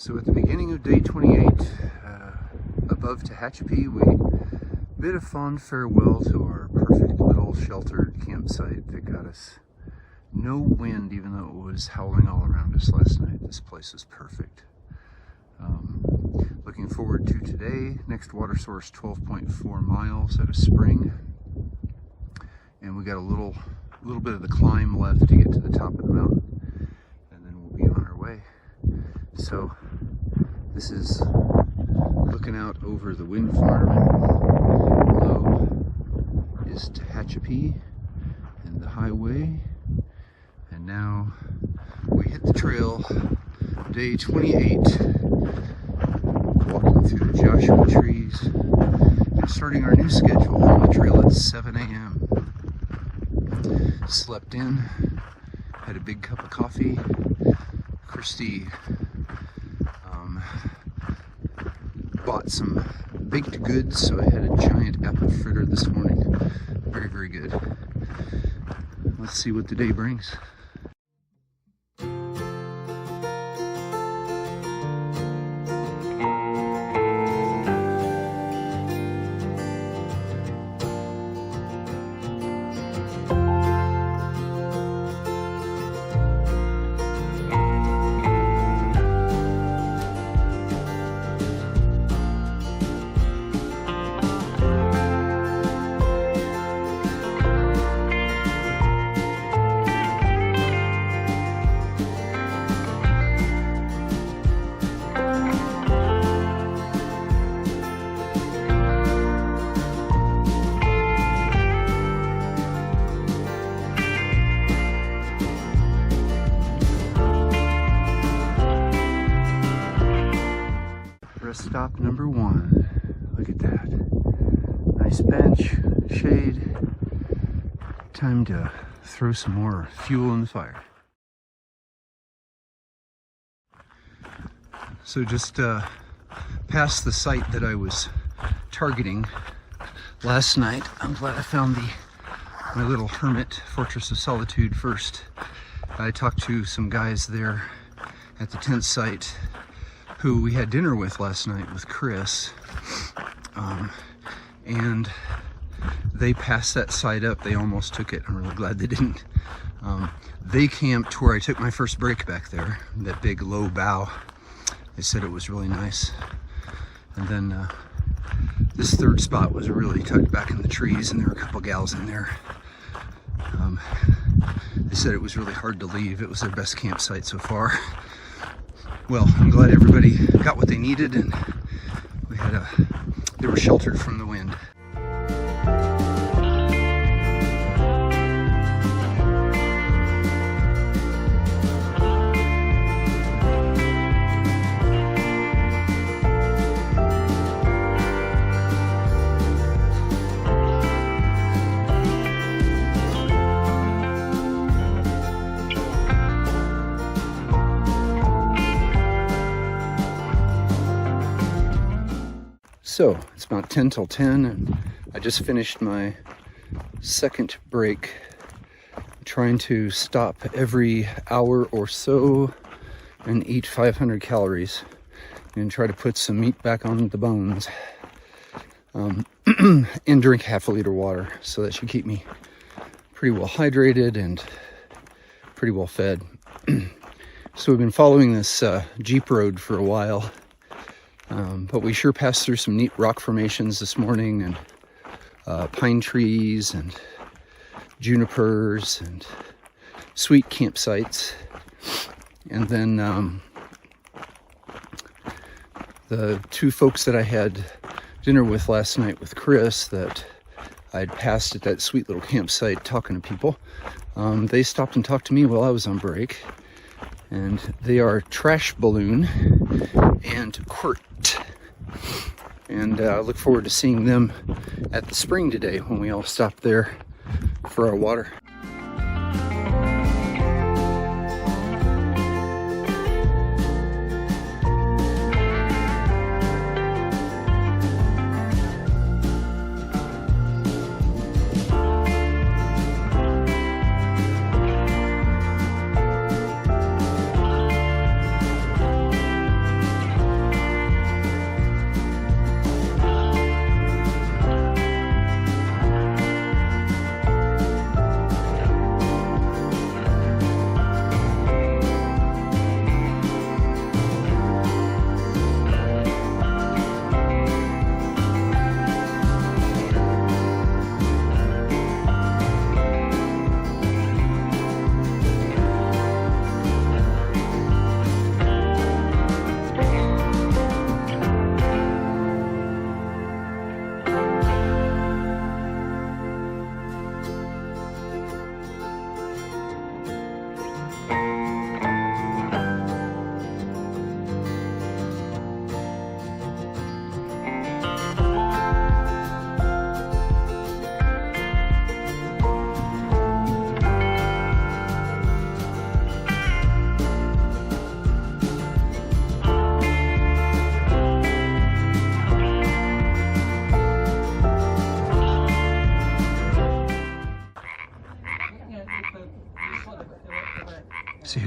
So at the beginning of day 28, above Tehachapi, we bid a fond farewell to our perfect little sheltered campsite that got us no wind, even though it was howling all around us last night. This place was perfect. Looking forward to today. Next water source 12.4 miles at a spring, and we got a little bit of the climb left to get to the top of the mountain, and then we'll be on our way. So this is looking out over the wind farm. Below is Tehachapi and the highway, and now we hit the trail. Day 28, walking through the Joshua trees and starting our new schedule on the trail at 7 a.m. Slept in, had a big cup of coffee. Christy bought some baked goods, so I had a giant apple fritter this morning. Very, very good. Let's see what the day brings. Rest stop number 1. Look at that. Nice bench, shade. Time to throw some more fuel in the fire. So just past the site that I was targeting last night. I'm glad I found my little hermit fortress of solitude first. I talked to some guys there at the tent site who we had dinner with last night with Chris, and they passed that site up. They almost took it. I'm really glad they didn't. They camped where I took my first break back there, that big low bough. They said it was really nice. And then this third spot was really tucked back in the trees, and there were a couple gals in there. They said it was really hard to leave. It was their best campsite so far. Well, I'm glad everybody got what they needed, and they were sheltered from the wind. So it's about 10 till 10, and I just finished my second break. I'm trying to stop every hour or so and eat 500 calories and try to put some meat back on the bones, and drink half a liter of water. So that should keep me pretty well hydrated and pretty well fed. So we've been following this Jeep road for a while. But we sure passed through some neat rock formations this morning, and pine trees and junipers and sweet campsites. And then the two folks that I had dinner with last night with Chris that I'd passed at that sweet little campsite talking to people, they stopped and talked to me while I was on break. And they are Trash Balloon and Quirt. And I look forward to seeing them at the spring today when we all stop there for our water.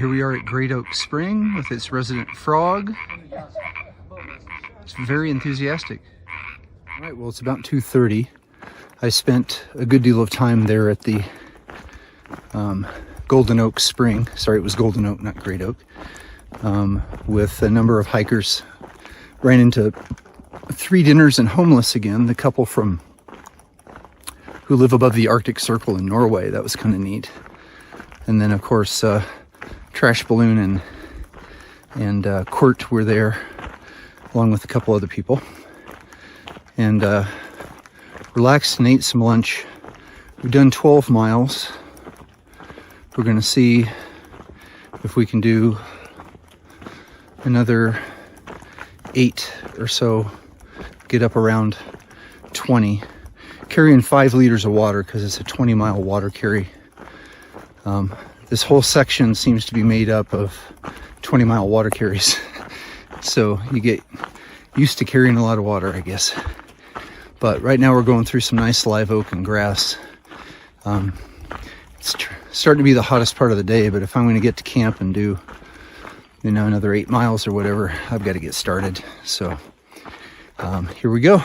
here we are at Great Oak Spring with its resident frog. It's very enthusiastic. All right, well, it's about 2:30. I spent a good deal of time there at the Golden Oak Spring. Sorry, it was Golden Oak, not Great Oak. With a number of hikers. Ran into 3 dinners and homeless again, the couple from who live above the Arctic Circle in Norway. That was kind of neat. And then, of course, Trash Balloon and Quirt were there, along with a couple other people. And relaxed and ate some lunch. We've done 12 miles. We're going to see if we can do another 8 or so, get up around 20. Carrying 5 liters of water because it's a 20-mile water carry. This whole section seems to be made up of 20-mile water carries. So you get used to carrying a lot of water, I guess. But right now we're going through some nice live oak and grass. It's starting to be the hottest part of the day, but if I'm going to get to camp and do, you know, another 8 miles or whatever, I've got to get started. So here we go.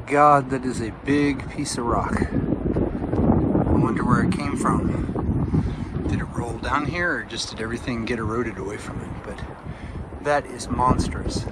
God, that is a big piece of rock. I wonder where it came from. Did it roll down here, or just did everything get eroded away from it? But that is monstrous.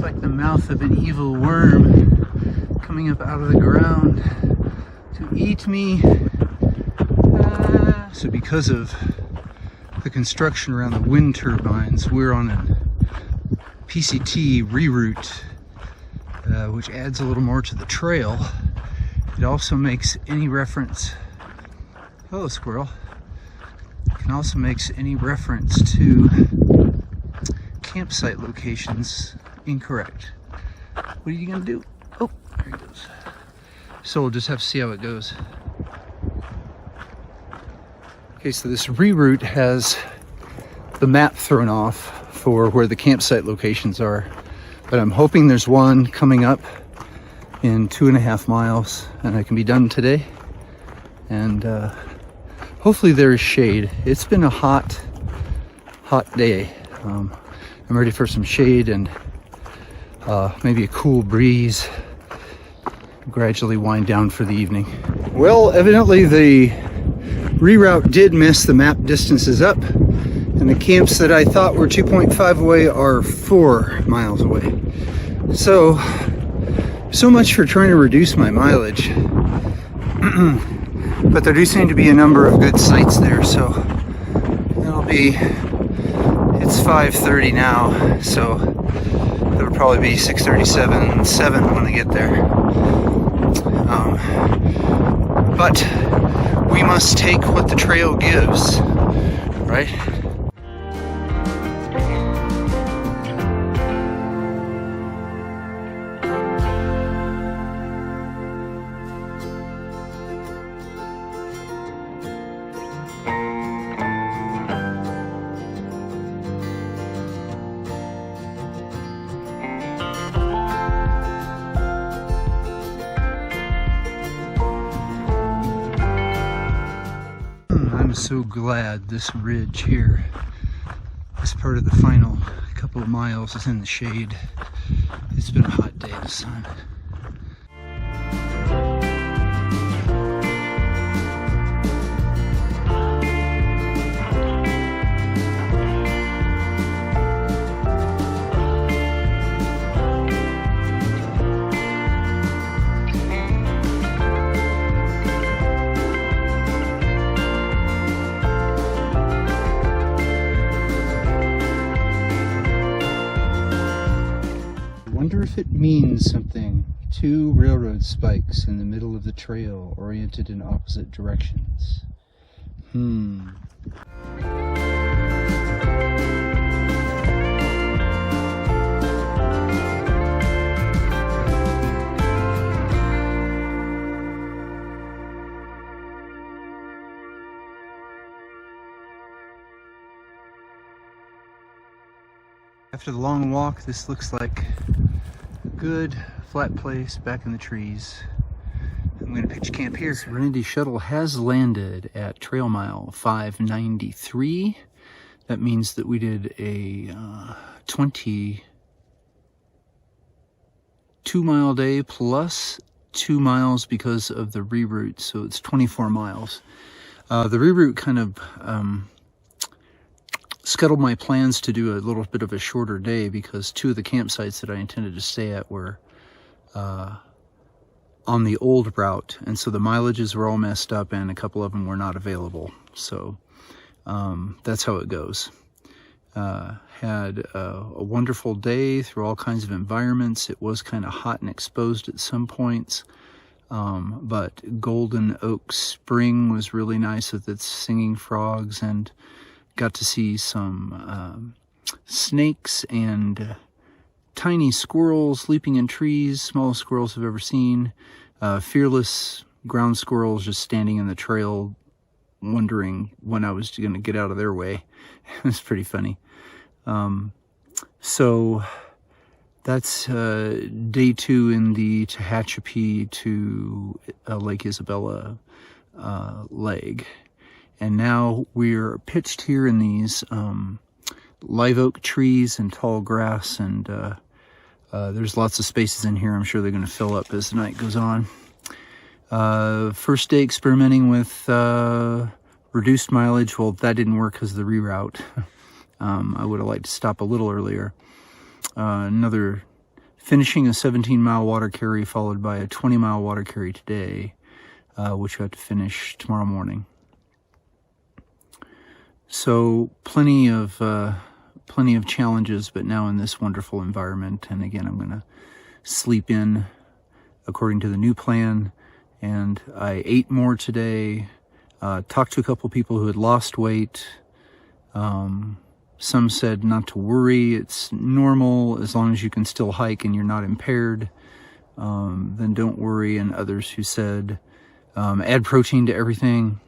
Like the mouth of an evil worm coming up out of the ground to eat me. So because of the construction around the wind turbines, we're on a PCT reroute, which adds a little more to the trail. It also makes any reference, hello squirrel, it also makes any reference to campsite locations incorrect. What are you gonna do? Oh, there he goes. So we'll just have to see how it goes. Okay, so this reroute has the map thrown off for where the campsite locations are, but I'm hoping there's one coming up in 2.5 miles and I can be done today. And hopefully there is shade. It's been a hot day. I'm ready for some shade and maybe a cool breeze. Gradually wind down for the evening. Well, evidently the reroute did mess the map distances up, and the camps that I thought were 2.5 away are 4 miles away. So much for trying to reduce my mileage. But there do seem to be a number of good sites there, so it'll be, it's 5:30 now, so it'll probably be 6:37, 7 when I get there. But we must take what the trail gives, right? I'm so glad this ridge here, this part of the final couple of miles is in the shade. It's been a hot day in the sun. I wonder if it means something. 2 railroad spikes in the middle of the trail, oriented in opposite directions. After the long walk, this looks like a good flat place back in the trees. I'm going to pitch camp here. This Serenity shuttle has landed at trail mile 593. That means that we did a 22-mile day plus 2 miles because of the reroute, so it's 24 miles. The reroute kind of scuttled my plans to do a little bit of a shorter day because 2 of the campsites that I intended to stay at were on the old route, and so the mileages were all messed up and a couple of them were not available. So that's how it goes. Had a wonderful day through all kinds of environments. It was kind of hot and exposed at some points, but Golden Oak Spring was really nice with its singing frogs, and got to see some snakes and tiny squirrels leaping in trees, smallest squirrels I've ever seen. Fearless ground squirrels just standing in the trail wondering when I was going to get out of their way. It was pretty funny. So that's day 2 in the Tehachapi to Lake Isabella leg. And now we're pitched here in these live oak trees and tall grass, and there's lots of spaces in here. I'm sure they're going to fill up as the night goes on. First day experimenting with reduced mileage. Well, that didn't work because of the reroute. I would have liked to stop a little earlier. Finishing a 17-mile water carry followed by a 20-mile water carry today, which we have to finish tomorrow morning. So plenty of challenges, but now in this wonderful environment. And again, I'm going to sleep in according to the new plan. And I ate more today. Talked to a couple people who had lost weight. Some said not to worry. It's normal as long as you can still hike and you're not impaired. Then don't worry. And others who said add protein to everything.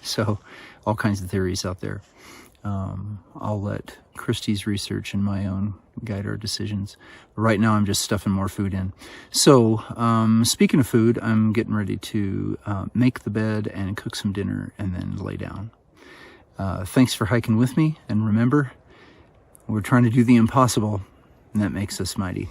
So all kinds of theories out there. I'll let Christy's research and my own guide our decisions. Right now, I'm just stuffing more food in. So, speaking of food, I'm getting ready to make the bed and cook some dinner and then lay down. Thanks for hiking with me. And remember, we're trying to do the impossible, and that makes us mighty.